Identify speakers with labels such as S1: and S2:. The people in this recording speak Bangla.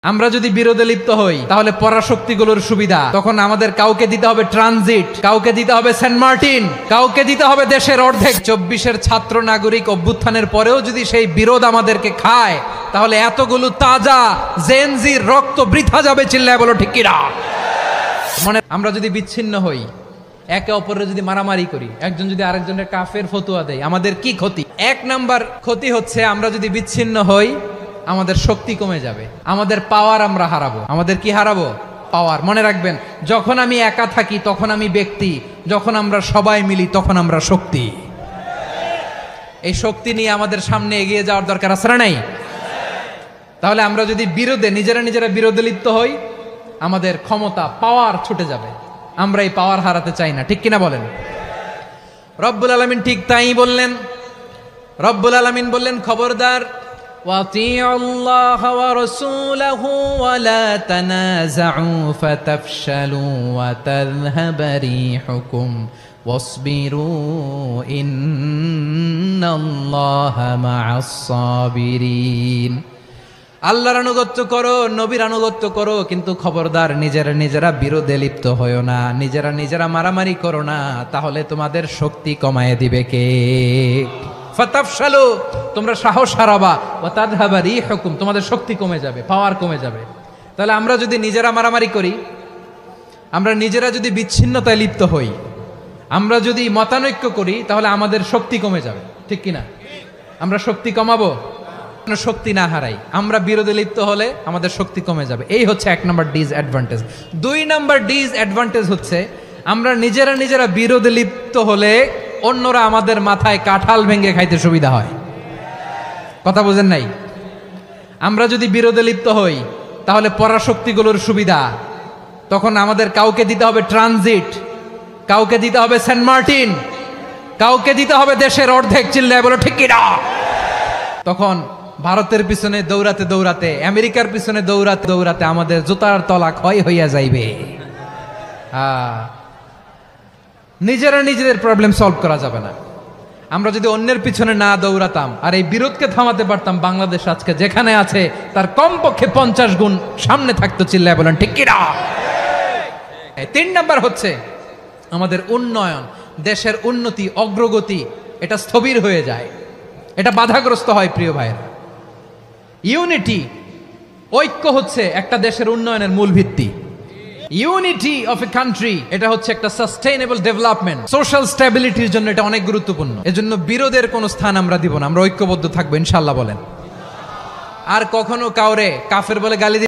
S1: আমরা যদি বিরোধে লিপ্ত হই তাহলে পরাশক্তিগুলোর সুবিধা তখন আমাদের কাউকে দিতে হবে ট্রানজিট, কাউকে দিতে হবে সেন্ট মার্টিন, কাউকে দিতে হবে দেশের অর্ধেক। 24-এর ছাত্র নাগরিক অভ্যুত্থানের পরেও যদি সেই বিরোধ আমাদেরকে খায় তাহলে এতগুলো তাজা জেনজির রক্ত বৃথা যাবে। চিল্লায় বলো ঠিক কিনা? মানে আমরা যদি বিচ্ছিন্ন হই, একে অপরের যদি মারামারি করি, একজন যদি আরেকজনের কাফের ফতোয়া দেয়, আমাদের কি ক্ষতি? 1 নাম্বার ক্ষতি হচ্ছে আমরা যদি বিচ্ছিন্ন হই আমাদের শক্তি কমে যাবে, আমাদের পাওয়ার আমরা হারাবো। আমাদের কি হারাবো? পাওয়ার। মনে রাখবেন, যখন আমি একা থাকি তখন আমি ব্যক্তি, যখন আমরা সবাই মিলি তখন আমরা শক্তি। এই শক্তি নিয়ে আমাদের সামনে এগিয়ে যাওয়ার দরকার আছে না নাই? তাহলে আমরা যদি বিরোধে নিজেরা বিরোধে লিপ্ত হই আমাদের ক্ষমতা, পাওয়ার ছুটে যাবে। আমরা এই পাওয়ার হারাতে চাই না, ঠিক কিনা বলেন? রব্বুল আলামিন ঠিক তাই বললেন। রব্বুল আলামিন বললেন, খবরদার, وَأَطِيعُوا اللَّهَ وَرَسُولَهُ وَلَا تَنَازَعُوا فَتَفْشَلُوا وَتَذْهَبَ رِيحُكُمْ وَاصْبِرُوا إِنَّ اللَّهَ مَعَ الصَّابِرِينَ। আল্লাহর আনুগত্য করো, নবীর আনুগত্য করো, কিন্তু খবরদার নিজেরা বিরোধে লিপ্ত হয়ো না, নিজেরা মারামারি করো না, তাহলে তোমাদের শক্তি কমায় দিবে কে? ফাতাফশালু, তোমরা সাহস হারাবা, ওয়া তাযহাবা রিহুকুম, তোমাদের শক্তি কমে যাবে, পাওয়ার কমে যাবে। তাহলে আমরা যদি নিজেরা মারামারি করি, আমরা নিজেরা যদি বিচ্ছিন্নতায় লিপ্ত হই, আমরা যদি মতানৈক্য করি, তাহলে আমাদের শক্তি কমে যাবে, ঠিক কিনা? আমরা শক্তি কমাবো, শক্তি না হারাই। আমরা বিরোধে লিপ্ত হলে আমাদের শক্তি কমে যাবে। এই হচ্ছে 1 নাম্বার ডিসঅ্যাডভান্টেজ। 2 নাম্বার ডিসঅ্যাডভান্টেজ হচ্ছে আমরা নিজেরা বিরোধে লিপ্ত হলে অন্যরা আমাদের মাথায় কাঁঠাল ভেঙে খাইতে সুবিধা হয়। কথা বোঝেন নাই? আমরা যদি বিরোধে লিপ্ত হই তাহলে পরাশক্তিগুলোর সুবিধা তখন আমাদের কাউকে দিতে হবে ট্রানজিট, কাউকে দিতে হবে সেন্ট মার্টিন, কাউকে দিতে হবে দেশের অর্ধেক। চিল্লায় বলো ঠিক কিনা? তখন ভারতের পিছনে দৌড়াতে দৌড়াতে, আমেরিকার পিছনে দৌড়াতে দৌড়াতে আমাদের জুতার তলা ক্ষয় হইয়া যাইবে। নিজেদের প্রবলেম সলভ করা যাবে না। আমরা যদি অন্যের পিছনে না দৌড়াতাম আর এই বিরোধকে থামাতে পারতাম, বাংলাদেশ আজকে যেখানে আছে তার কমপক্ষে 50 গুণ সামনে থাকতো। চিল্লায় বলেন ঠিক কিনা? 3 নাম্বার হচ্ছে আমাদের উন্নয়ন, দেশের উন্নতি, অগ্রগতি, এটা স্থবির হয়ে যায়, এটা বাধাগ্রস্ত হয়। প্রিয় ভাইয়েরা, ইউনিটি, ঐক্য হচ্ছে একটা দেশের উন্নয়নের মূল ভিত্তি। ইউনিটি অফ এ কান্ট্রি, এটা হচ্ছে একটা সাস্টেইনেবল ডেভেলপমেন্ট, সোশ্যাল স্ট্যাবিলিটির জন্য এটা অনেক গুরুত্বপূর্ণ। এজন্য বিরোধের কোনো স্থান আমরা দিব না, আমরা ঐক্যবদ্ধ থাকবো ইনশাআল্লাহ। বলেন। আর কখনো কাউরে কাফের বলে গালি